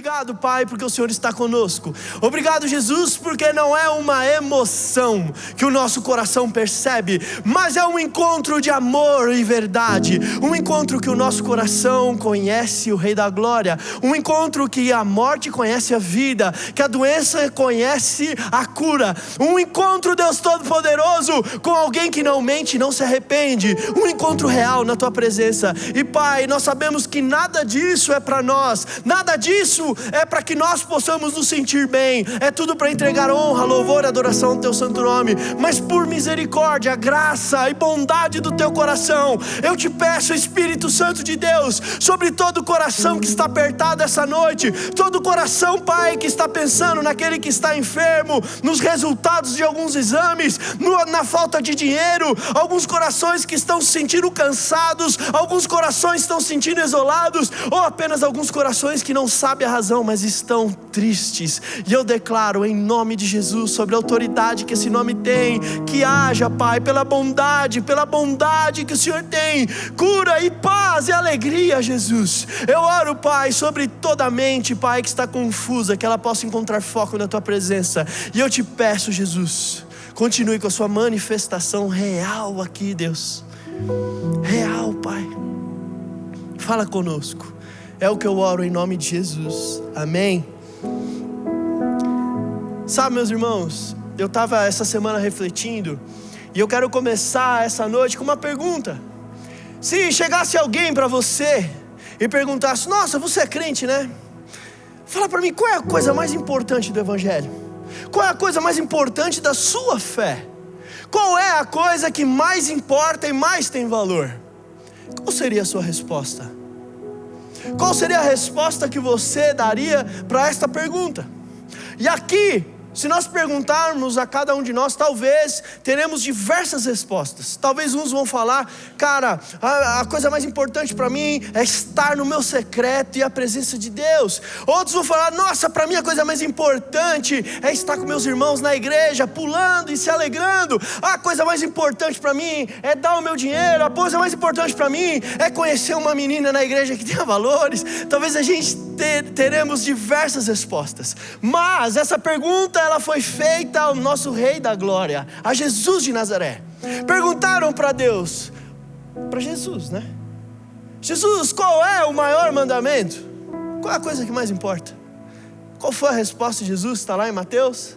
obrigado, Pai, porque o Senhor está conosco. Obrigado, Jesus, porque não é uma emoção que o nosso coração percebe, mas é um encontro de amor e verdade. Um encontro que o nosso coração conhece o Rei da Glória. Um encontro que a morte conhece a vida, que a doença conhece a cura. Um encontro, Deus Todo-Poderoso, com alguém que não mente, não se arrepende. Um encontro real na Tua presença. E Pai, nós sabemos que nada disso é para nós, nada disso é para que nós possamos nos sentir bem. É tudo para entregar honra, louvor e adoração ao Teu santo nome. Mas por misericórdia, graça e bondade do Teu coração, eu te peço, Espírito Santo de Deus, sobre todo coração que está apertado essa noite, todo coração, Pai, que está pensando naquele que está enfermo, nos resultados de alguns exames, na falta de dinheiro, alguns corações que estão se sentindo cansados, alguns corações estão se sentindo isolados, ou apenas alguns corações que não sabem a razão, mas estão tristes. E eu declaro em nome de Jesus, sobre a autoridade que esse nome tem, que haja, Pai, pela bondade que o Senhor tem, cura e paz e alegria, Jesus. Eu oro, Pai, sobre toda a mente, Pai, que está confusa, que ela possa encontrar foco na Tua presença. E eu te peço, Jesus, continue com a Sua manifestação real aqui, Deus. Real, Pai. Fala conosco. É o que eu oro em nome de Jesus. Amém. Sabe, meus irmãos, eu estava essa semana refletindo, e eu quero começar essa noite com uma pergunta. Se chegasse alguém para você e perguntasse: nossa, você é crente, né? Fala para mim, qual é a coisa mais importante do Evangelho? Qual é a coisa mais importante da sua fé? Qual é a coisa que mais importa e mais tem valor? Qual seria a sua resposta? Qual seria a resposta que você daria para esta pergunta? E aqui, se nós perguntarmos a cada um de nós, talvez teremos diversas respostas. Talvez uns vão falar: cara, a coisa mais importante para mim é estar no meu secreto e a presença de Deus. Outros vão falar: nossa, para mim a coisa mais importante é estar com meus irmãos na igreja, pulando e se alegrando. A coisa mais importante para mim é dar o meu dinheiro. A coisa mais importante para mim é conhecer uma menina na igreja que tenha valores. Talvez a gente teremos diversas respostas, mas essa pergunta, ela foi feita ao nosso Rei da Glória, a Jesus de Nazaré. Perguntaram para Deus, para Jesus, né? Jesus, qual é o maior mandamento? Qual é a coisa que mais importa? Qual foi a resposta de Jesus? Está lá em Mateus: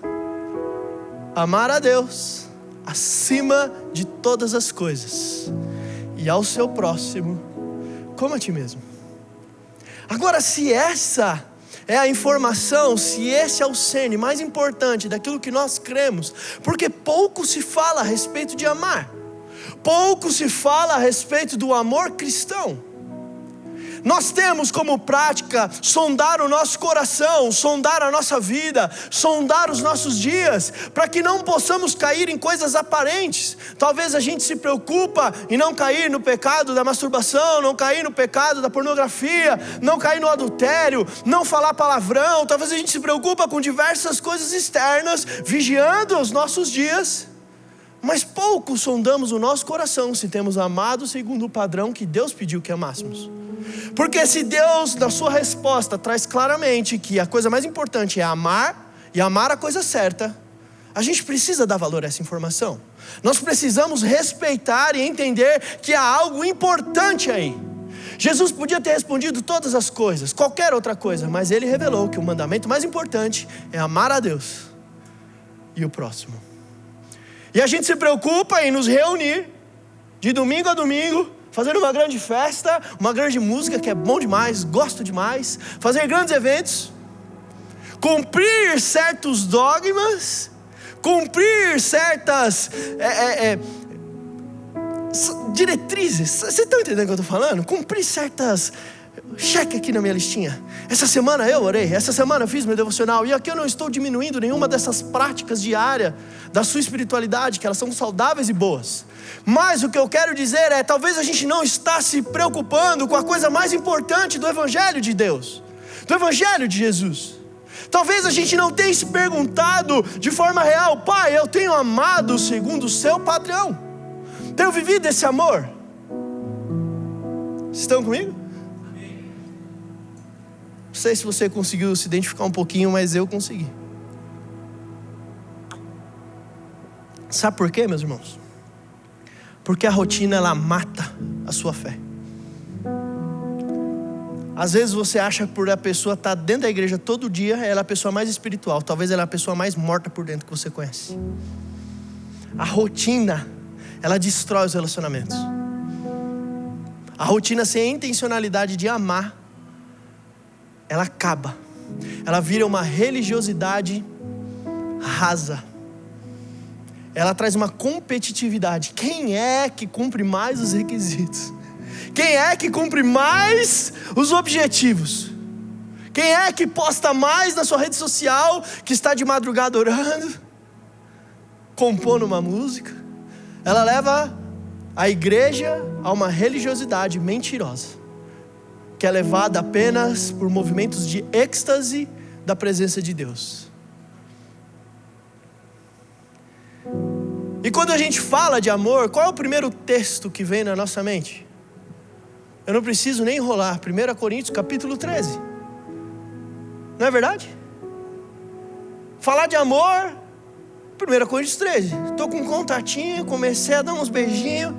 amar a Deus acima de todas as coisas, e ao seu próximo como a ti mesmo. Agora, se essa é a informação, se esse é o cerne mais importante daquilo que nós cremos, porque pouco se fala a respeito de amar, pouco se fala a respeito do amor cristão. Nós temos como prática sondar o nosso coração, sondar a nossa vida, sondar os nossos dias, para que não possamos cair em coisas aparentes. Talvez a gente se preocupa em não cair no pecado da masturbação, não cair no pecado da pornografia, não cair no adultério, não falar palavrão. Talvez a gente se preocupa com diversas coisas externas, vigiando os nossos dias, mas pouco sondamos o nosso coração se temos amado segundo o padrão que Deus pediu que amássemos. Porque se Deus, na sua resposta, traz claramente que a coisa mais importante é amar, e amar a coisa certa, a gente precisa dar valor a essa informação. Nós precisamos respeitar e entender que há algo importante aí. Jesus podia ter respondido todas as coisas, qualquer outra coisa, mas Ele revelou que o mandamento mais importante é amar a Deus e o próximo. E a gente se preocupa em nos reunir de domingo a domingo, fazer uma grande festa, uma grande música, que é bom demais, gosto demais, fazer grandes eventos, cumprir certos dogmas, cumprir certas diretrizes. Vocês estão entendendo o que eu estou falando? Cumprir certas... Cheque aqui na minha listinha. Essa semana eu orei, essa semana eu fiz meu devocional. E aqui eu não estou diminuindo nenhuma dessas práticas diárias da sua espiritualidade, que elas são saudáveis e boas. Mas o que eu quero dizer é, talvez a gente não está se preocupando com a coisa mais importante do Evangelho de Deus, do Evangelho de Jesus. Talvez a gente não tenha se perguntado de forma real: Pai, eu tenho amado segundo o seu padrão, tenho vivido esse amor. Estão comigo? Não sei se você conseguiu se identificar um pouquinho, mas eu consegui. Sabe por quê, meus irmãos? Porque a rotina, ela mata a sua fé. Às vezes você acha que por a pessoa estar dentro da igreja todo dia, ela é a pessoa mais espiritual. Talvez ela é a pessoa mais morta por dentro que você conhece. A rotina, ela destrói os relacionamentos. A rotina sem a intencionalidade de amar, ela acaba. Ela vira uma religiosidade rasa. Ela traz uma competitividade. Quem é que cumpre mais os requisitos? Quem é que cumpre mais os objetivos? Quem é que posta mais na sua rede social, que está de madrugada orando, compondo uma música? Ela leva a igreja a uma religiosidade mentirosa, que é levada apenas por movimentos de êxtase da presença de Deus. E quando a gente fala de amor, qual é o primeiro texto que vem na nossa mente? Eu não preciso nem enrolar. 1 Coríntios capítulo 13. Não é verdade? Falar de amor, 1 Coríntios 13. Estou com um contatinho, comecei a dar uns beijinhos,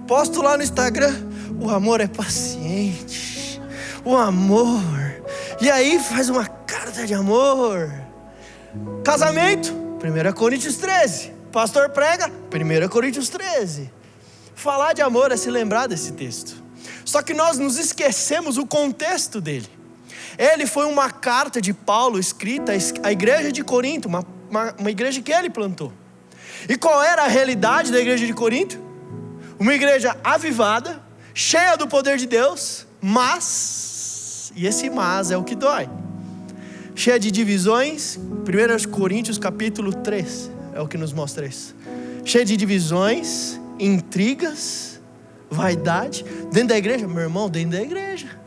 posto lá no Instagram. O amor é paciente. O amor. E aí faz uma carta de amor. Casamento, 1 Coríntios 13. Pastor prega, 1 Coríntios 13. Falar de amor é se lembrar desse texto. Só que nós nos esquecemos o contexto dele. Ele foi uma carta de Paulo escrita à igreja de Corinto, uma igreja que ele plantou. E qual era a realidade da igreja de Corinto? Uma igreja avivada, cheia do poder de Deus, mas, e esse mas é o que dói, cheia de divisões. 1 Coríntios capítulo 3 é o que nos mostra isso. Cheia de divisões, intrigas, vaidade. Dentro da igreja, meu irmão, dentro da igreja.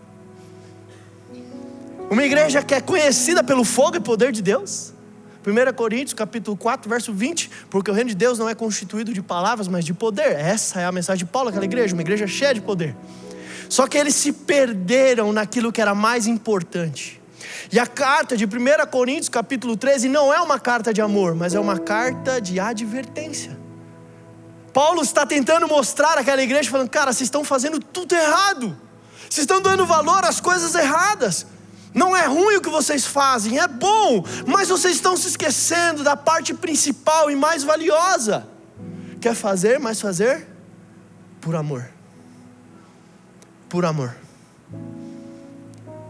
Uma igreja que é conhecida pelo fogo e poder de Deus. 1 Coríntios capítulo 4, verso 20. Porque o reino de Deus não é constituído de palavras, mas de poder. Essa é a mensagem de Paulo, aquela igreja. Uma igreja cheia de poder. Só que eles se perderam naquilo que era mais importante. E a carta de 1 Coríntios capítulo 13 não é uma carta de amor, mas é uma carta de advertência. Paulo está tentando mostrar àquela igreja, falando: cara, vocês estão fazendo tudo errado. Vocês estão dando valor às coisas erradas. Não é ruim o que vocês fazem, é bom, mas vocês estão se esquecendo da parte principal e mais valiosa. Quer fazer, mas fazer por amor. Por amor.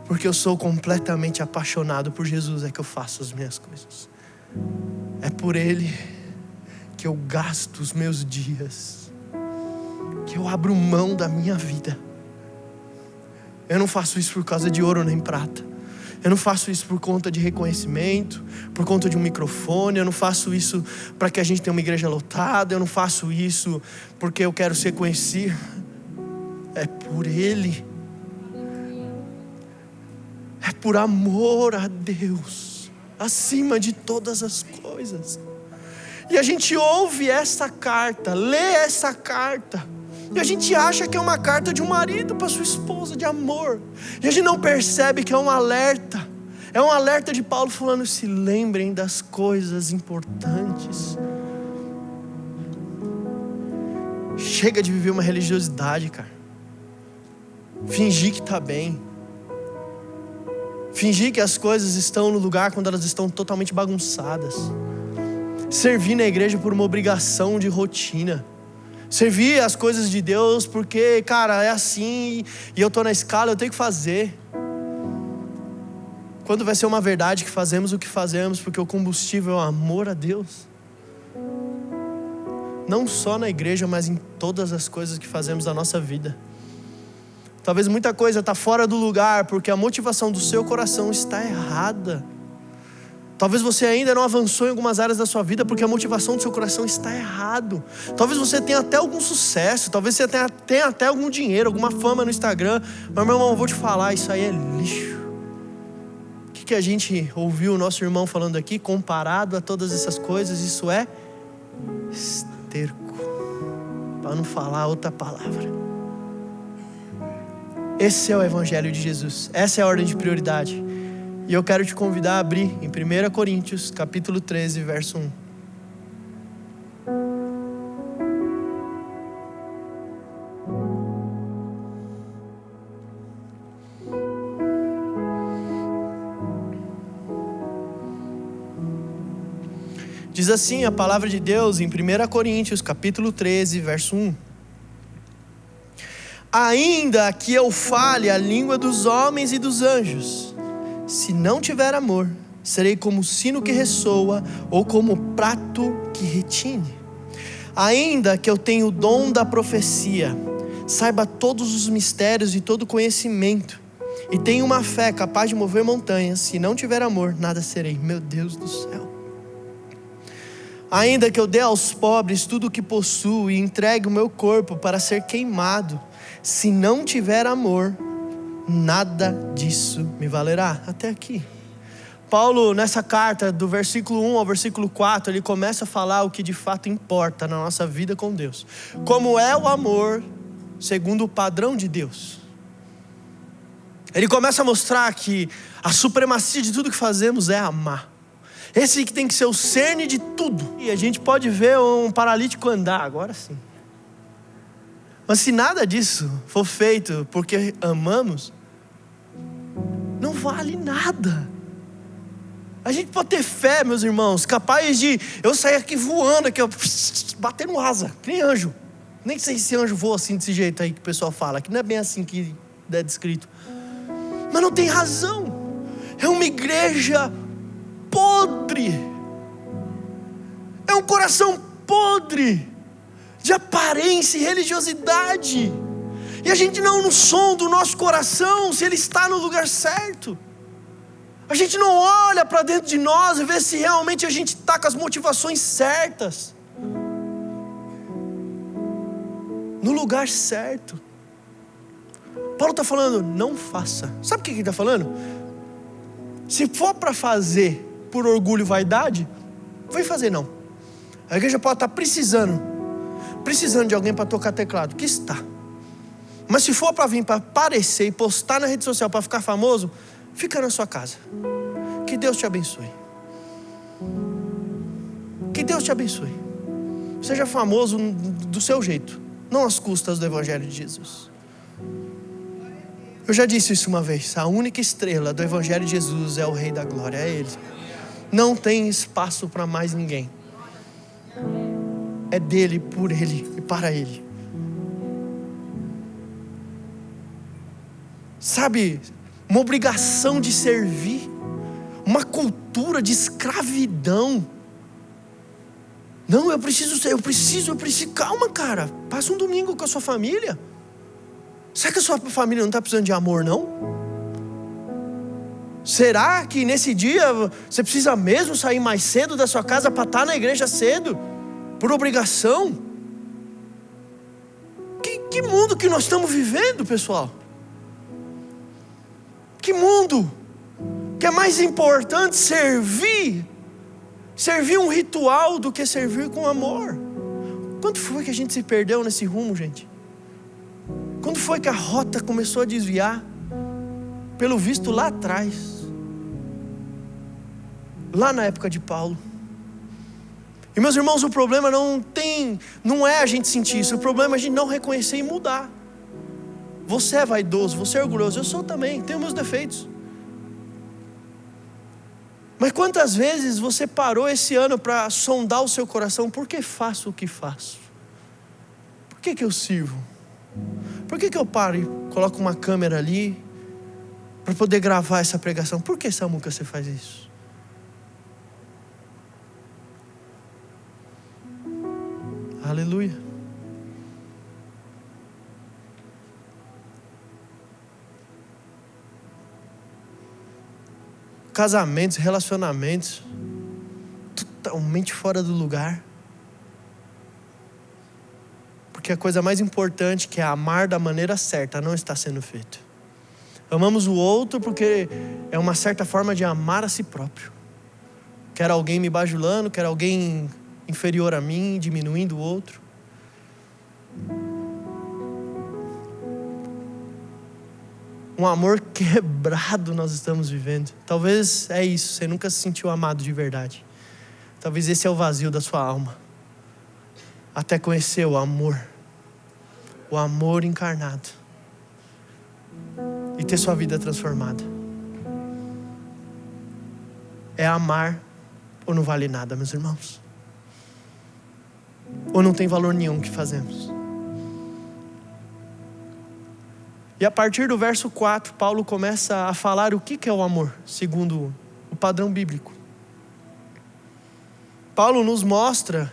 Porque eu sou completamente apaixonado por Jesus, é que eu faço as minhas coisas. É por Ele que eu gasto os meus dias, que eu abro mão da minha vida. Eu não faço isso por causa de ouro nem prata. Eu não faço isso por conta de reconhecimento, por conta de um microfone. Eu não faço isso para que a gente tenha uma igreja lotada. Eu não faço isso porque eu quero ser conhecido. É por Ele. É por amor a Deus, acima de todas as coisas. E a gente ouve essa carta, lê essa carta, e a gente acha que é uma carta de um marido para sua esposa, de amor. E a gente não percebe que é um alerta. É um alerta de Paulo falando: se lembrem das coisas importantes. Chega de viver uma religiosidade, cara. Fingir que está bem. Fingir que as coisas estão no lugar quando elas estão totalmente bagunçadas. Servir na igreja por uma obrigação de rotina. Servir as coisas de Deus porque, cara, é assim e eu estou na escala, eu tenho que fazer. Quando vai ser uma verdade que fazemos o que fazemos porque o combustível é o amor a Deus? Não só na igreja, mas em todas as coisas que fazemos da nossa vida. Talvez muita coisa está fora do lugar porque a motivação do seu coração está errada. Talvez você ainda não avançou em algumas áreas da sua vida porque a motivação do seu coração está errado. Talvez você tenha até algum sucesso, talvez você tenha até algum dinheiro, alguma fama no Instagram. Mas, meu irmão, eu vou te falar, isso aí é lixo. O que a gente ouviu o nosso irmão falando aqui? Comparado a todas essas coisas, isso é esterco, para não falar outra palavra. Esse é o evangelho de Jesus. Essa é a ordem de prioridade. E eu quero te convidar a abrir em 1 Coríntios, capítulo 13, verso 1. Diz assim a palavra de Deus em 1 Coríntios, capítulo 13, verso 1. Ainda que eu fale a língua dos homens e dos anjos, se não tiver amor, serei como sino que ressoa ou como prato que retine. Ainda que eu tenha o dom da profecia, saiba todos os mistérios e todo conhecimento, e tenha uma fé capaz de mover montanhas, se não tiver amor, nada serei. Meu Deus do céu. Ainda que eu dê aos pobres tudo o que possuo e entregue o meu corpo para ser queimado, se não tiver amor, nada disso me valerá. Até aqui. Paulo, nessa carta, do versículo 1 ao versículo 4, ele começa a falar o que de fato importa na nossa vida com Deus. Como é o amor segundo o padrão de Deus. Ele começa a mostrar que a supremacia de tudo que fazemos é amar. Esse que tem que ser o cerne de tudo. E a gente pode ver um paralítico andar, agora sim. Mas se nada disso for feito porque amamos, não vale nada. A gente pode ter fé, meus irmãos, capaz de eu sair aqui voando, aqui, ó, batendo asa, que nem anjo. Nem sei se anjo voa assim desse jeito aí que o pessoal fala, que não é bem assim que é descrito. Mas não tem razão. É uma igreja podre. É um coração podre de aparência e religiosidade. E a gente não sonda o nosso coração se ele está no lugar certo. A gente não olha para dentro de nós e vê se realmente a gente está com as motivações certas, no lugar certo. Paulo está falando, não faça. Sabe o que ele está falando? Se for para fazer por orgulho e vaidade, vai fazer não. A igreja pode estar precisando de alguém para tocar teclado, que está. Mas se for para vir para aparecer e postar na rede social para ficar famoso, fica na sua casa. Que Deus te abençoe. Que Deus te abençoe. Seja famoso do seu jeito, não às custas do Evangelho de Jesus. Eu já disse isso uma vez. A única estrela do Evangelho de Jesus é o Rei da Glória, é Ele. Não tem espaço para mais ninguém. É dele, por Ele e para Ele. Sabe, uma obrigação de servir, uma cultura de escravidão. Não, eu preciso. Calma, cara, passa um domingo com a sua família. Será que a sua família não está precisando de amor, não? Será que nesse dia você precisa mesmo sair mais cedo da sua casa para estar na igreja cedo? Por obrigação? Que mundo que nós estamos vivendo, pessoal? Que mundo que é mais importante servir um ritual do que servir com amor? Quando foi que a gente se perdeu nesse rumo, gente? Quando foi que a rota começou a desviar? Pelo visto lá atrás, lá na época de Paulo. E meus irmãos, o problema não é a gente sentir isso, o problema é a gente não reconhecer e mudar. Você é vaidoso, você é orgulhoso, eu sou também, tenho meus defeitos. Mas quantas vezes você parou esse ano para sondar o seu coração? Por que faço o que faço? Por que eu sirvo? Por que eu paro e coloco uma câmera ali para poder gravar essa pregação? Por que, Samuca, você faz isso? Aleluia. Casamentos, relacionamentos totalmente fora do lugar. Porque a coisa mais importante, que é amar da maneira certa, não está sendo feito. Amamos o outro porque é uma certa forma de amar a si próprio. Quero alguém me bajulando, quero alguém inferior a mim, diminuindo o outro. Um amor quebrado nós estamos vivendo. Talvez é isso, você nunca se sentiu amado de verdade. Talvez esse é o vazio da sua alma. Até conhecer o amor encarnado, e ter sua vida transformada. É amar ou não vale nada, meus irmãos? Ou não tem valor nenhum que fazemos? E a partir do verso 4, Paulo começa a falar o que é o amor, segundo o padrão bíblico. Paulo nos mostra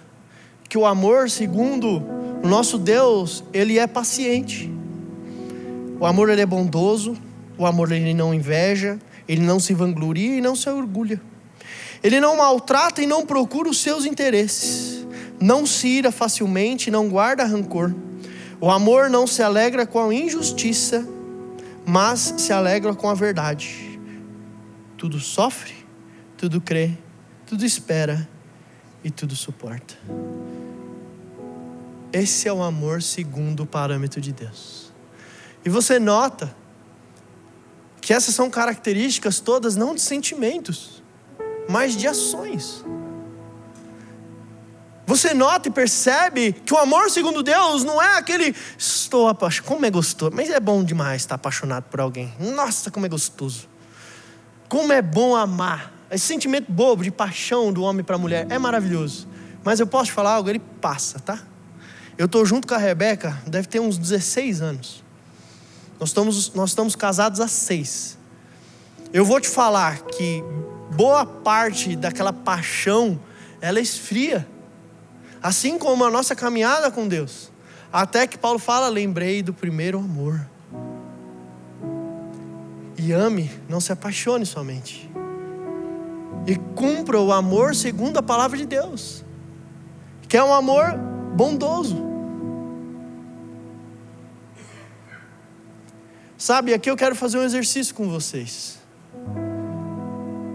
que o amor, segundo o nosso Deus, ele é paciente. O amor, ele é bondoso. O amor, ele não inveja. Ele não se vangloria e não se orgulha. Ele não maltrata e não procura os seus interesses. Não se ira facilmente, não guarda rancor. O amor não se alegra com a injustiça, mas se alegra com a verdade. Tudo sofre, tudo crê, tudo espera e tudo suporta. Esse é o amor segundo o parâmetro de Deus. E você nota que essas são características todas não de sentimentos, mas de ações. Você nota e percebe que o amor segundo Deus não é aquele estou apaixonado, como é gostoso, mas é bom demais estar apaixonado por alguém. Nossa, como é gostoso. Como é bom amar. Esse sentimento bobo de paixão do homem para a mulher é maravilhoso. Mas eu posso te falar algo, ele passa, tá? Eu estou junto com a Rebeca, deve ter uns 16 anos. Nós estamos casados há 6. Eu vou te falar que boa parte daquela paixão, ela esfria. Assim como a nossa caminhada com Deus. Até que Paulo fala, lembrei do primeiro amor. E ame, não se apaixone somente. E cumpra o amor segundo a palavra de Deus. Que é um amor bondoso. Sabe, aqui eu quero fazer um exercício com vocês.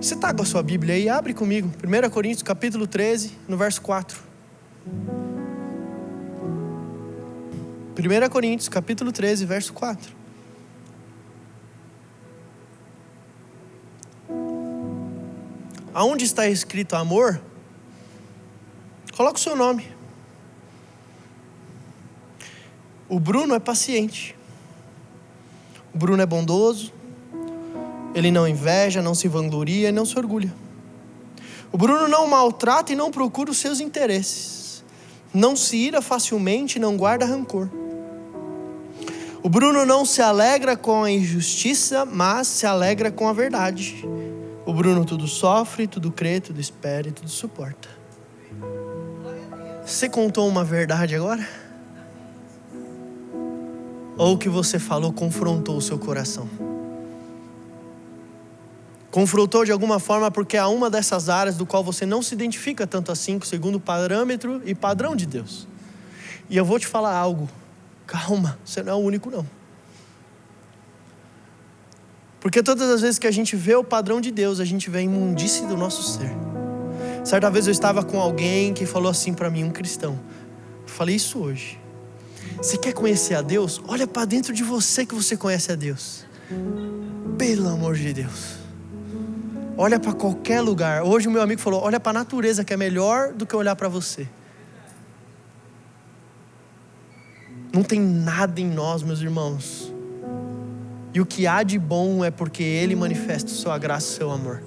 Você está com a sua Bíblia aí? Abre comigo. 1 Coríntios capítulo 13, no verso 4. 1 Coríntios capítulo 13, verso 4. Aonde está escrito amor, coloca o seu nome. O Bruno é paciente. O Bruno é bondoso. Ele não inveja, não se vangloria e não se orgulha. O Bruno não maltrata e não procura os seus interesses. Não se ira facilmente e não guarda rancor. O Bruno não se alegra com a injustiça, mas se alegra com a verdade. O Bruno tudo sofre, tudo crê, tudo espera e tudo suporta. Você contou uma verdade agora? Ou o que você falou confrontou o seu coração? Confrontou de alguma forma porque há uma dessas áreas do qual você não se identifica tanto assim, segundo o parâmetro e padrão de Deus. E eu vou te falar algo. Calma, você não é o único não. Porque todas as vezes que a gente vê o padrão de Deus, a gente vê a imundície do nosso ser. Certa vez eu estava com alguém que falou assim para mim, um cristão. Eu falei isso hoje. Você quer conhecer a Deus? Olha para dentro de você que você conhece a Deus. Pelo amor de Deus. Olha para qualquer lugar. Hoje o meu amigo falou, olha para a natureza que é melhor do que olhar para você. Não tem nada em nós, meus irmãos. E o que há de bom é porque Ele manifesta sua graça e seu amor.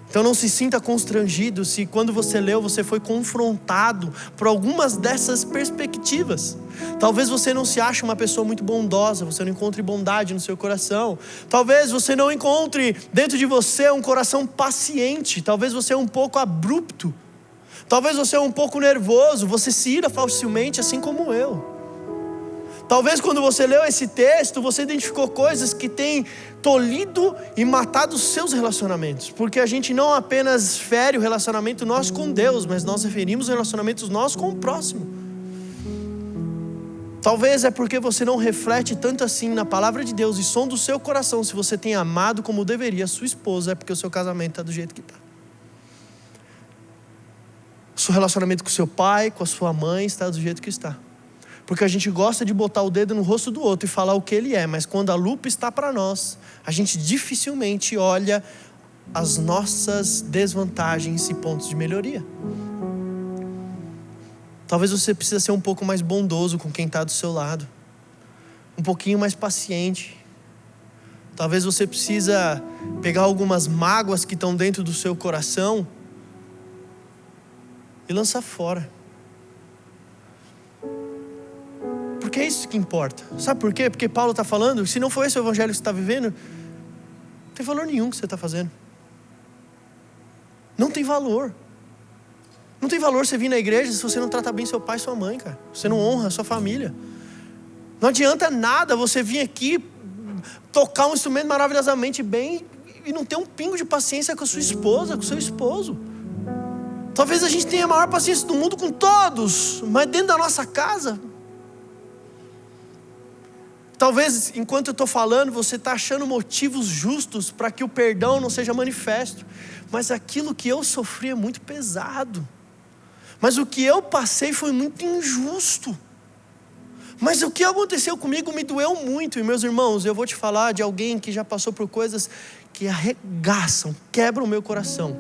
Então não se sinta constrangido se quando você leu, você foi confrontado por algumas dessas perspectivas. Talvez você não se ache uma pessoa muito bondosa, você não encontre bondade no seu coração. Talvez você não encontre dentro de você um coração paciente. Talvez você é um pouco abrupto. Talvez você é um pouco nervoso, você se ira facilmente assim como eu. Talvez quando você leu esse texto, você identificou coisas que têm tolhido e matado os seus relacionamentos. Porque a gente não apenas fere o relacionamento nosso com Deus, mas nós referimos os relacionamentos nossos com o próximo. Talvez é porque você não reflete tanto assim na palavra de Deus e som do seu coração. Se você tem amado como deveria a sua esposa, é porque o seu casamento está do jeito que está. O seu relacionamento com seu pai, com a sua mãe está do jeito que está. Porque a gente gosta de botar o dedo no rosto do outro e falar o que ele é, mas quando a lupa está para nós, a gente dificilmente olha as nossas desvantagens e pontos de melhoria. Talvez você precise ser um pouco mais bondoso com quem está do seu lado, um pouquinho mais paciente. Talvez você precisa pegar algumas mágoas que estão dentro do seu coração e lançar fora. Porque é isso que importa. Sabe por quê? Porque Paulo está falando, se não for esse o evangelho que você está vivendo, não tem valor nenhum que você está fazendo. Não tem valor. Não tem valor você vir na igreja se você não trata bem seu pai e sua mãe, cara. Você não honra a sua família. Não adianta nada você vir aqui tocar um instrumento maravilhosamente bem e não ter um pingo de paciência com a sua esposa, com o seu esposo. Talvez a gente tenha a maior paciência do mundo com todos, mas dentro da nossa casa, talvez enquanto eu estou falando, você está achando motivos justos para que o perdão não seja manifesto. Mas aquilo que eu sofri é muito pesado. Mas o que eu passei foi muito injusto. Mas o que aconteceu comigo me doeu muito. E meus irmãos, eu vou te falar de alguém que já passou por coisas que arregaçam, quebram o meu coração.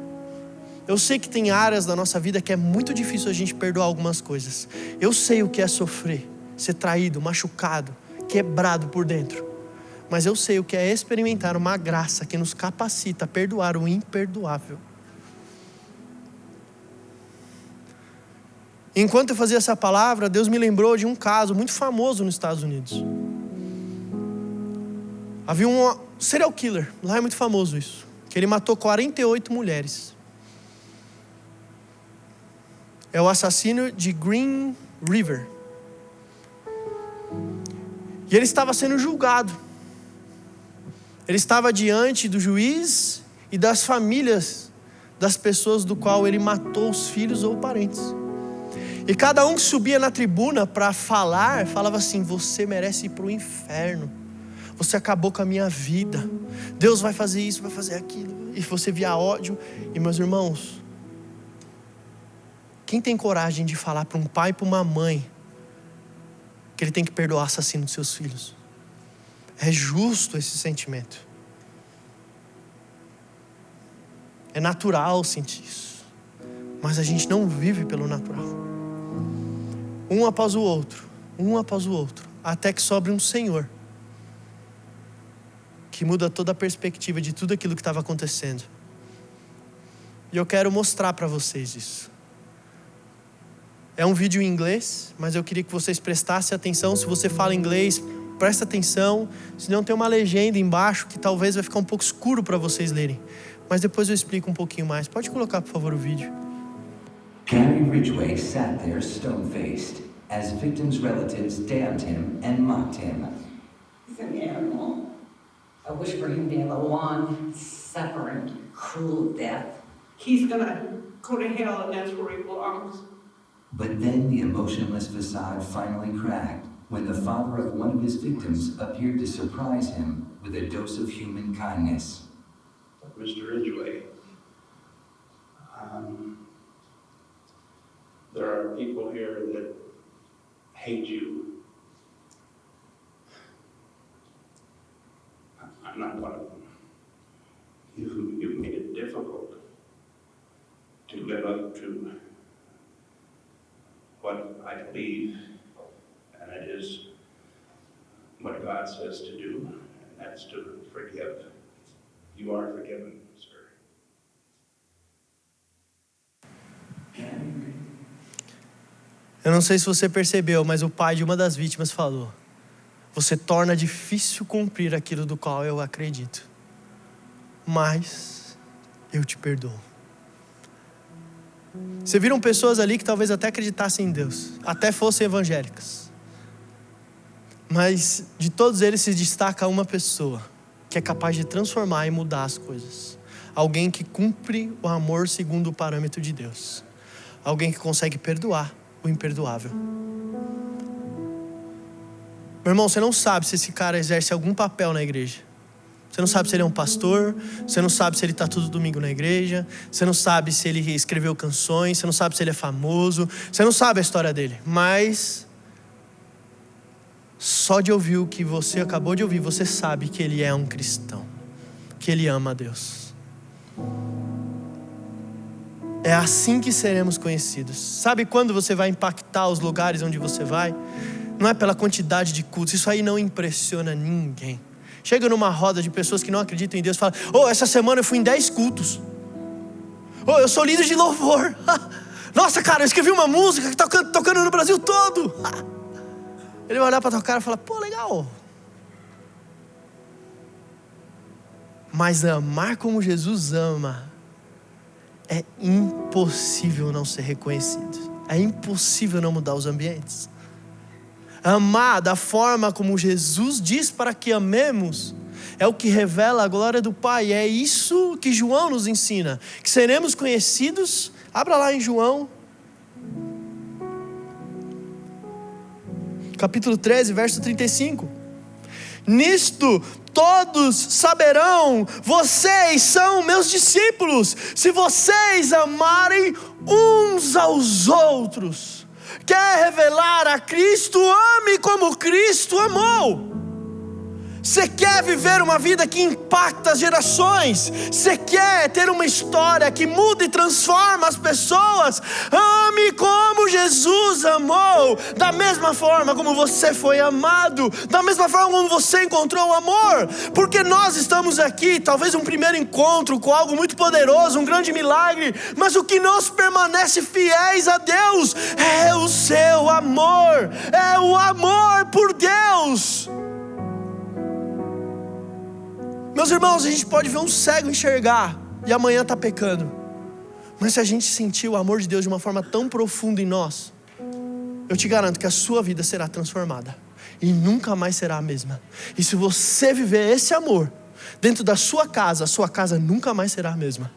Eu sei que tem áreas da nossa vida que é muito difícil a gente perdoar algumas coisas. Eu sei o que é sofrer, ser traído, machucado, quebrado por dentro. Mas eu sei o que é experimentar uma graça que nos capacita a perdoar o imperdoável. Enquanto eu fazia essa palavra, Deus me lembrou de um caso muito famoso nos Estados Unidos. Havia um serial killer, lá é muito famoso isso, que ele matou 48 mulheres. É o assassino de Green River. E ele estava sendo julgado. Ele estava diante do juiz e das famílias das pessoas do qual ele matou os filhos ou parentes. E cada um que subia na tribuna para falar, falava assim: você merece ir para o inferno. Você acabou com a minha vida. Deus vai fazer isso, vai fazer aquilo. E você via ódio. E meus irmãos, quem tem coragem de falar para um pai e para uma mãe que ele tem que perdoar o assassino dos seus filhos? É justo esse sentimento. É natural sentir isso. Mas a gente não vive pelo natural. Um após o outro, até que sobre um Senhor que muda toda a perspectiva de tudo aquilo que estava acontecendo. E eu quero mostrar para vocês isso. É um vídeo em inglês, mas eu queria que vocês prestassem atenção. Se você fala inglês, presta atenção. Senão tem uma legenda embaixo que talvez vai ficar um pouco escuro para vocês lerem. Mas depois eu explico um pouquinho mais. Pode colocar, por favor, o vídeo. Carrie Ridgway sat there stone-faced as victims' relatives damned him and mocked him. He's an animal. I wish for him to have a long, suffering, cruel death. He's gonna go to hell, and that's where he belongs. But then the emotionless facade finally cracked when the father of one of his victims appeared to surprise him with a dose of human kindness. Mr. Ridgway, there are people here that hate you. I'm not one of them. You made it difficult to live up to what I believe, and it is what God says to do, and that's to forgive. You are forgiven, sir. Eu não sei se você percebeu, mas o pai de uma das vítimas falou: você torna difícil cumprir aquilo do qual eu acredito, mas eu te perdoo. Você viram pessoas ali que talvez até acreditassem em Deus, até fossem evangélicas, mas de todos eles se destaca uma pessoa que é capaz de transformar e mudar as coisas. Alguém que cumpre o amor segundo o parâmetro de Deus. Alguém que consegue perdoar o imperdoável. Meu irmão, você não sabe se esse cara exerce algum papel na igreja. Você não sabe se ele é um pastor. Você não sabe se ele está todo domingo na igreja. Você não sabe se ele escreveu canções. Você não sabe se ele é famoso. Você não sabe a história dele. Mas só de ouvir o que você acabou de ouvir, você sabe que ele é um cristão, que ele ama a Deus. É assim que seremos conhecidos. Sabe quando você vai impactar os lugares onde você vai? Não é pela quantidade de cultos, isso aí não impressiona ninguém. Chega numa roda de pessoas que não acreditam em Deus e fala: essa semana eu fui em 10 cultos. Eu sou líder de louvor. Nossa, cara, eu escrevi uma música que está tocando no Brasil todo. Ele vai olhar para tua cara e falar: legal. Mas amar como Jesus ama, é impossível não ser reconhecido. É impossível não mudar os ambientes. Amar da forma como Jesus diz para que amemos, é o que revela a glória do Pai. É isso que João nos ensina, que seremos conhecidos. Abra lá em João, capítulo 13, verso 35. Nisto todos saberão, vocês são meus discípulos, se vocês amarem uns aos outros. Quer revelar a Cristo? Ame como Cristo amou. Você quer viver uma vida que impacta as gerações? Você quer ter uma história que muda e transforma as pessoas? Ame como Jesus amou, da mesma forma como você foi amado, da mesma forma como você encontrou o amor. Porque nós estamos aqui, talvez um primeiro encontro com algo muito poderoso, um grande milagre, mas o que nos permanece fiéis a Deus é o seu amor, é o amor por Deus. Meus irmãos, a gente pode ver um cego enxergar e amanhã está pecando, mas se a gente sentir o amor de Deus de uma forma tão profunda em nós, eu te garanto que a sua vida será transformada e nunca mais será a mesma. E se você viver esse amor dentro da sua casa, a sua casa nunca mais será a mesma.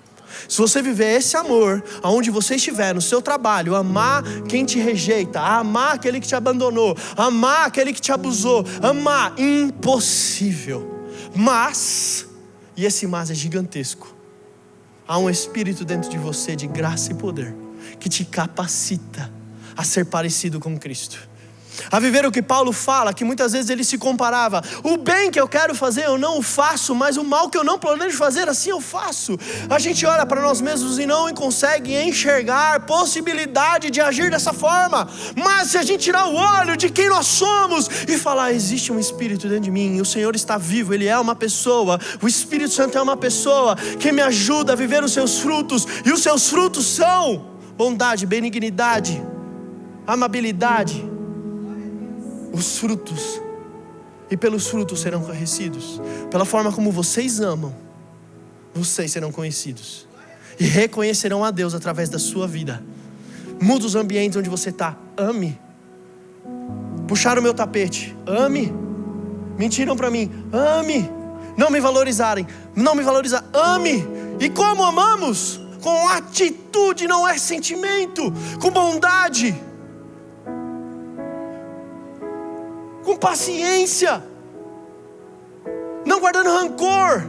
Se você viver esse amor aonde você estiver, no seu trabalho, amar quem te rejeita, amar aquele que te abandonou, amar aquele que te abusou, amar, impossível. Mas, e esse mas é gigantesco, há um espírito dentro de você de graça e poder, que te capacita a ser parecido com Cristo, a viver o que Paulo fala, que muitas vezes ele se comparava: o bem que eu quero fazer eu não o faço, mas o mal que eu não planejo fazer, assim eu faço. A gente olha para nós mesmos e não consegue enxergar possibilidade de agir dessa forma, mas se a gente tirar o olho de quem nós somos e falar: existe um Espírito dentro de mim, o Senhor está vivo, Ele é uma pessoa, o Espírito Santo é uma pessoa que me ajuda a viver os seus frutos, e os seus frutos são bondade, benignidade, amabilidade. Os frutos, e pelos frutos serão conhecidos. Pela forma como vocês amam, vocês serão conhecidos e reconhecerão a Deus através da sua vida. Muda os ambientes onde você está. Ame. Puxaram o meu tapete. Ame. Mentiram para mim. Ame. Não me valorizarem. Não me valorizar. Ame. E como amamos? Com atitude, não é sentimento. Com bondade, com paciência, não guardando rancor.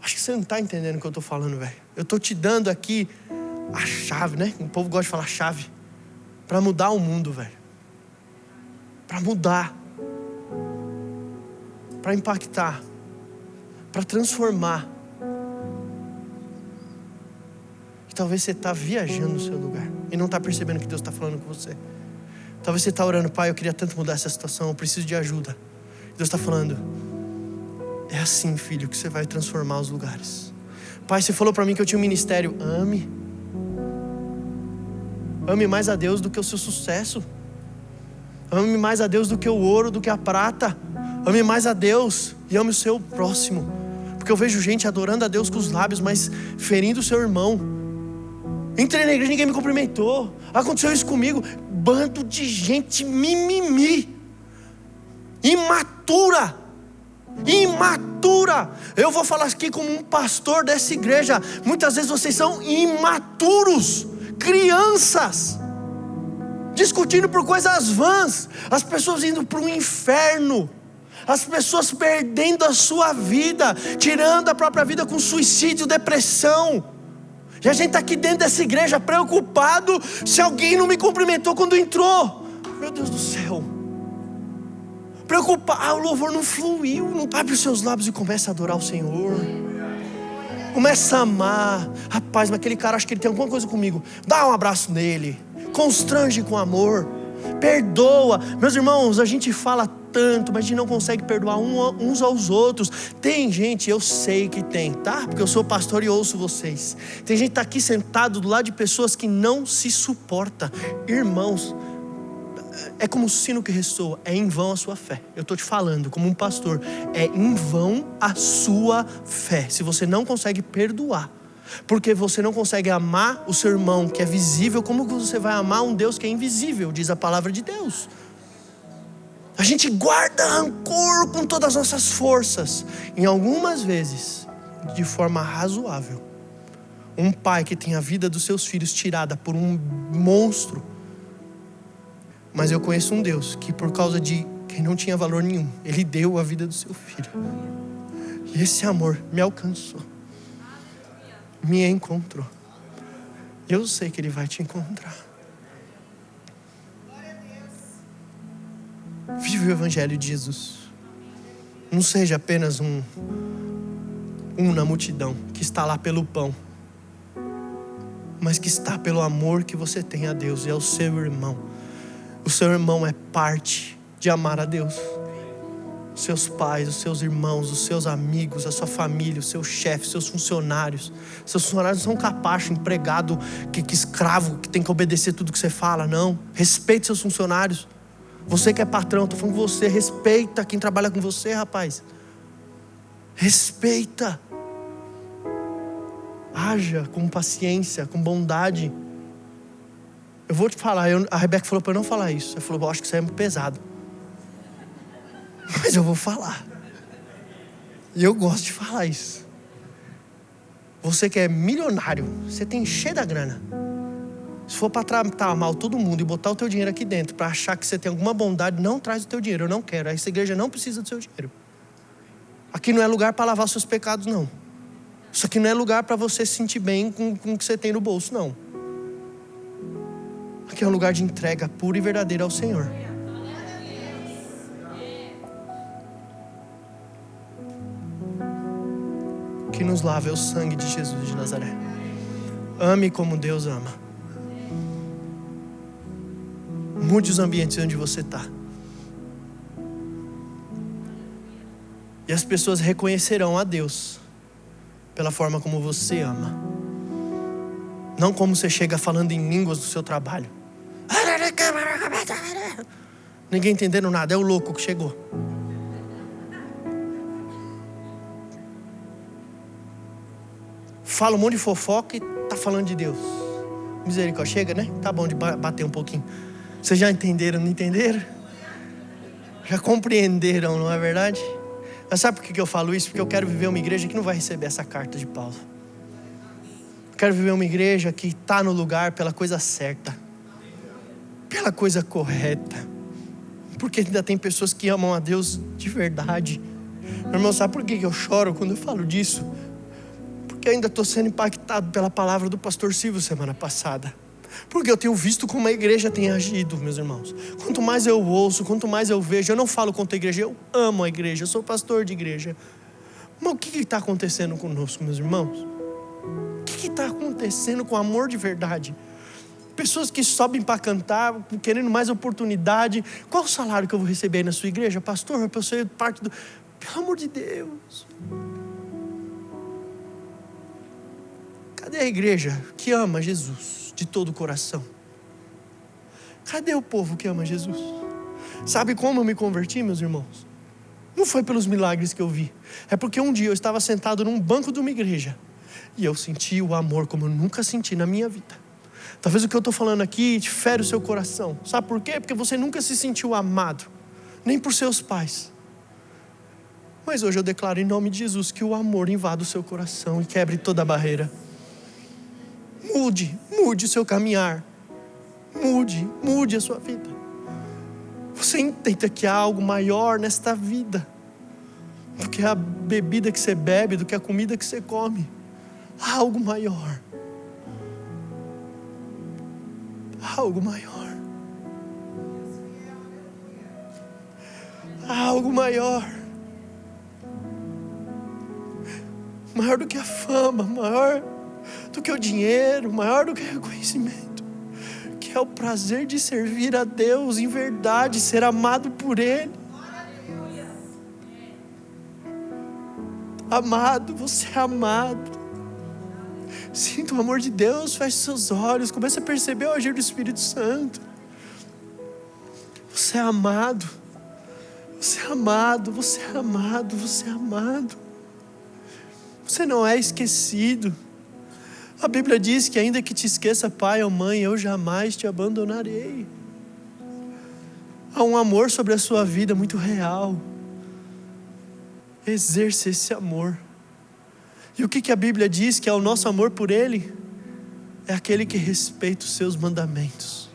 Acho que você não está entendendo o que eu estou falando, velho. Eu estou te dando aqui a chave, né? O povo gosta de falar chave, para mudar o mundo, velho. Para mudar, para impactar, para transformar. Que talvez você está viajando no seu lugar e não está percebendo que Deus está falando com você. Talvez você está orando: Pai, eu queria tanto mudar essa situação, eu preciso de ajuda. Deus está falando: é assim, filho, que você vai transformar os lugares. Pai, você falou para mim que eu tinha um ministério. Ame. Ame mais a Deus do que o seu sucesso. Ame mais a Deus do que o ouro, do que a prata. Ame mais a Deus e ame o seu próximo. Porque eu vejo gente adorando a Deus com os lábios, mas ferindo o seu irmão. Entrei na igreja, ninguém me cumprimentou. Aconteceu isso comigo. Bando de gente mimimi, imatura. Eu vou falar aqui como um pastor dessa igreja. Muitas vezes vocês são imaturos, crianças, discutindo por coisas vãs, as pessoas indo para o inferno, as pessoas perdendo a sua vida, tirando a própria vida com suicídio, depressão. E a gente está aqui dentro dessa igreja preocupado se alguém não me cumprimentou quando entrou. Meu Deus do céu. Preocupado, o louvor não fluiu. Não abre os seus lábios e começa a adorar o Senhor. Começa a amar. Rapaz, mas aquele cara acha que ele tem alguma coisa comigo. Dá um abraço nele. Constrange com amor. Perdoa. Meus irmãos, a gente fala tanto, mas a gente não consegue perdoar uns aos outros. Tem gente, eu sei que tem, tá? Porque eu sou pastor e ouço vocês. Tem gente que está aqui sentado do lado de pessoas que não se suporta. Irmãos, é como o sino que ressoa, é em vão a sua fé. Eu estou te falando como um pastor, é em vão a sua fé. Se você não consegue perdoar, porque você não consegue amar o seu irmão que é visível, como você vai amar um Deus que é invisível? Diz a palavra de Deus. A gente guarda rancor com todas as nossas forças. Em algumas vezes, de forma razoável. Um pai que tem a vida dos seus filhos tirada por um monstro. Mas eu conheço um Deus que, por causa de quem não tinha valor nenhum, Ele deu a vida do seu filho. E esse amor me alcançou. Me encontrou. Eu sei que Ele vai te encontrar. Vive o Evangelho de Jesus. Não seja apenas um na multidão que está lá pelo pão, mas que está pelo amor que você tem a Deus e ao seu irmão. O seu irmão é parte de amar a Deus. Os seus pais, os seus irmãos, os seus amigos, a sua família, o seu chefe, os seus funcionários. Seus funcionários não são capacho, empregado, que escravo, que tem que obedecer tudo que você fala, não. Respeite seus funcionários. Você que é patrão, estou falando com você, respeita quem trabalha com você, rapaz. Respeita. Haja com paciência, com bondade. Eu vou te falar, a Rebeca falou para eu não falar isso. Ela falou, eu acho que isso é muito pesado. Mas eu vou falar. E eu gosto de falar isso. Você que é milionário, você tem cheio da grana. Se for para tratar mal todo mundo e botar o teu dinheiro aqui dentro para achar que você tem alguma bondade, não traz o teu dinheiro, eu não quero. Essa igreja não precisa do seu dinheiro. Aqui não é lugar para lavar os seus pecados, não. Isso aqui não é lugar para você se sentir bem com o que você tem no bolso, não. Aqui é um lugar de entrega pura e verdadeira ao Senhor. O que nos lava é o sangue de Jesus de Nazaré. Ame como Deus ama. Mude os ambientes onde você está. E as pessoas reconhecerão a Deus pela forma como você ama. Não como você chega falando em línguas do seu trabalho. Ninguém entendendo nada, é o louco que chegou. Fala um monte de fofoca e tá falando de Deus. Misericórdia, chega, né? Tá bom de bater um pouquinho. Vocês já entenderam, não entenderam? Já compreenderam, não é verdade? Mas sabe por que eu falo isso? Porque eu quero viver uma igreja que não vai receber essa carta de Paulo. Eu quero viver uma igreja que está no lugar pela coisa certa, pela coisa correta. Porque ainda tem pessoas que amam a Deus de verdade. Meu irmão, sabe por que eu choro quando eu falo disso? Porque ainda estou sendo impactado pela palavra do pastor Silvio semana passada. Porque eu tenho visto como a igreja tem agido, meus irmãos. Quanto mais eu ouço, quanto mais eu vejo, eu não falo contra a igreja, eu amo a igreja, eu sou pastor de igreja. Mas o que está acontecendo conosco, meus irmãos? O que está acontecendo com o amor de verdade? Pessoas que sobem para cantar, querendo mais oportunidade. Qual o salário que eu vou receber aí na sua igreja? Pastor, para eu ser parte do... Pelo amor de Deus. Cadê a igreja que ama Jesus de todo o coração? Cadê o povo que ama Jesus? Sabe como eu me converti, meus irmãos? Não foi pelos milagres que eu vi. É porque um dia eu estava sentado num banco de uma igreja e eu senti o amor como eu nunca senti na minha vida. Talvez o que eu estou falando aqui te fere o seu coração. Sabe por quê? Porque você nunca se sentiu amado, nem por seus pais. Mas hoje eu declaro em nome de Jesus que o amor invada o seu coração e quebre toda a barreira. Mude o seu caminhar. Mude a sua vida. Você entenda que há algo maior nesta vida do que a bebida que você bebe, do que a comida que você come. Há algo maior. algo maior. Há algo maior. Maior do que a fama, maior do que o dinheiro, maior do que o reconhecimento. Que é o prazer de servir a Deus em verdade, ser amado por Ele. Amado, você é amado. Sinta o amor de Deus, feche seus olhos, comece a perceber o agir do Espírito Santo. Você é amado. Você é amado, você é amado, você é amado. Você não é esquecido. A Bíblia diz que ainda que te esqueça pai ou mãe, eu jamais te abandonarei. Há um amor sobre a sua vida muito real. Exerça esse amor. E o que a Bíblia diz que é o nosso amor por Ele? É aquele que respeita os seus mandamentos.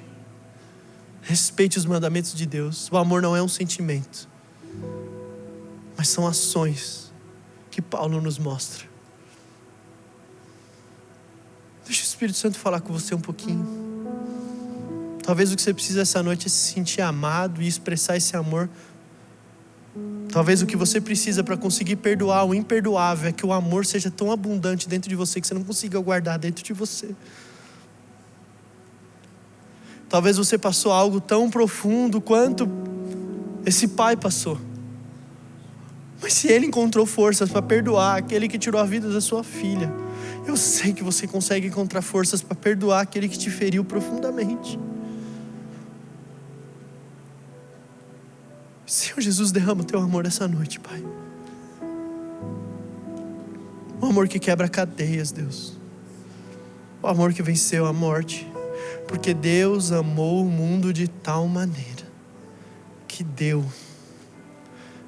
Respeite os mandamentos de Deus. O amor não é um sentimento, mas são ações que Paulo nos mostra. Deixa o Espírito Santo falar com você um pouquinho. Talvez o que você precisa essa noite é se sentir amado e expressar esse amor. Talvez o que você precisa para conseguir perdoar o imperdoável é que o amor seja tão abundante dentro de você que você não consiga guardar dentro de você. Talvez você passou algo tão profundo quanto esse pai passou. Mas se ele encontrou forças para perdoar aquele que tirou a vida da sua filha, eu sei que você consegue encontrar forças para perdoar aquele que te feriu profundamente. Senhor Jesus, derrama o teu amor essa noite, Pai. O amor que quebra cadeias, Deus. O amor que venceu a morte. Porque Deus amou o mundo de tal maneira que deu.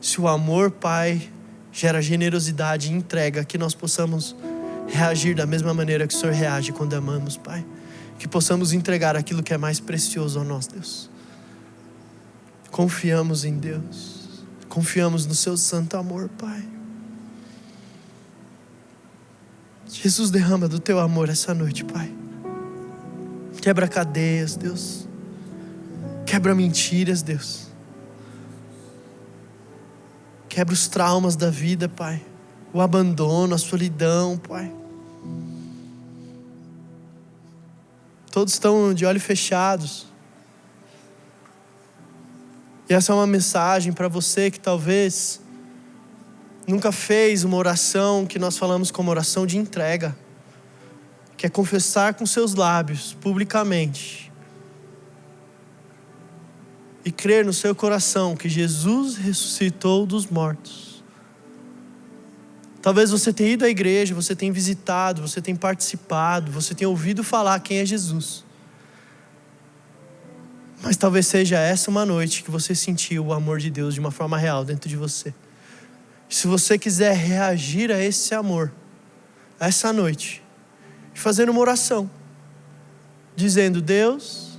Se o amor, Pai, gera generosidade e entrega, que nós possamos reagir da mesma maneira que o Senhor reage quando amamos, Pai. Que possamos entregar aquilo que é mais precioso a nós, Deus. Confiamos em Deus. Confiamos no seu santo amor, Pai. Jesus, derrama do teu amor essa noite, Pai. Quebra cadeias, Deus. Quebra mentiras, Deus. Quebra os traumas da vida, Pai. O abandono, a solidão, Pai. Todos estão de olhos fechados. E essa é uma mensagem para você que talvez nunca fez uma oração que nós falamos como oração de entrega, que é confessar com seus lábios, publicamente, e crer no seu coração que Jesus ressuscitou dos mortos. Talvez você tenha ido à igreja, você tenha visitado, você tenha participado, você tenha ouvido falar quem é Jesus. Mas talvez seja essa uma noite que você sentiu o amor de Deus de uma forma real dentro de você. Se você quiser reagir a esse amor, essa noite, fazendo uma oração, dizendo: Deus,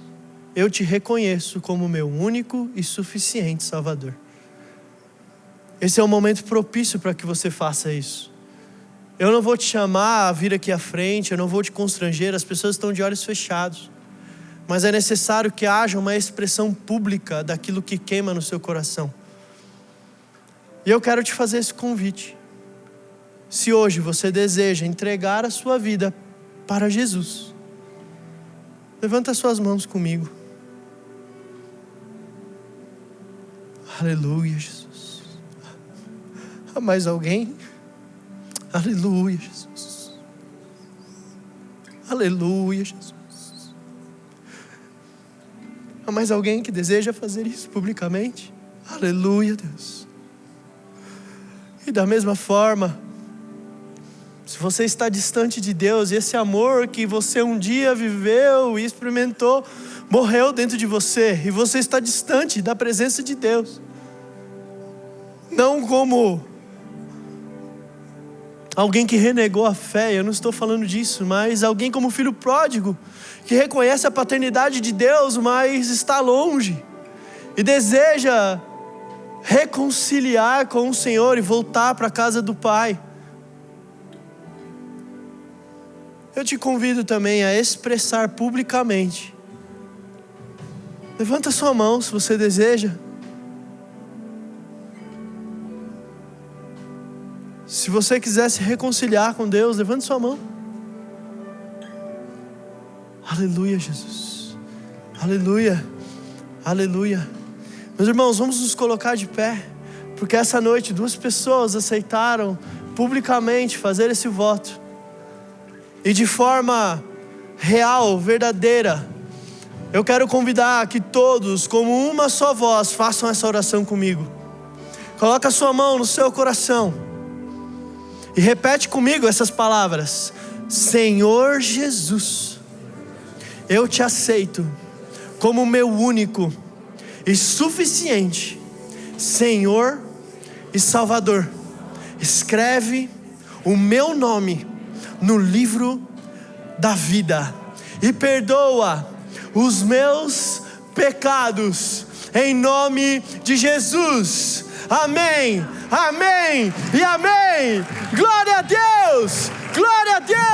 eu te reconheço como meu único e suficiente Salvador. Esse é um momento propício para que você faça isso. Eu não vou te chamar a vir aqui à frente, eu não vou te constranger, as pessoas estão de olhos fechados. Mas é necessário que haja uma expressão pública daquilo que queima no seu coração. E eu quero te fazer esse convite. Se hoje você deseja entregar a sua vida para Jesus, levanta suas mãos comigo. Aleluia, Jesus. Há mais alguém? Aleluia, Jesus. Aleluia, Jesus. Há mais alguém que deseja fazer isso publicamente? Aleluia, Deus. E da mesma forma, se você está distante de Deus, e esse amor que você um dia viveu e experimentou, morreu dentro de você, e você está distante da presença de Deus, não como alguém que renegou a fé, eu não estou falando disso, mas alguém como filho pródigo, que reconhece a paternidade de Deus, mas está longe, e deseja reconciliar com o Senhor e voltar para a casa do Pai. Eu te convido também a expressar publicamente Levanta sua mão se você deseja. Se você quiser se reconciliar com Deus, levante sua mão. Aleluia, Jesus. Aleluia. Aleluia. Meus irmãos, vamos nos colocar de pé, porque essa noite 2 pessoas aceitaram publicamente fazer esse voto. E de forma real, verdadeira, eu quero convidar que todos, como uma só voz, façam essa oração comigo. Coloca a sua mão no seu coração e repete comigo essas palavras: Senhor Jesus, eu te aceito como meu único e suficiente Senhor e Salvador. Escreve o meu nome no livro da vida e perdoa os meus pecados, em nome de Jesus. Amém, amém e amém. Glória a Deus, glória a Deus.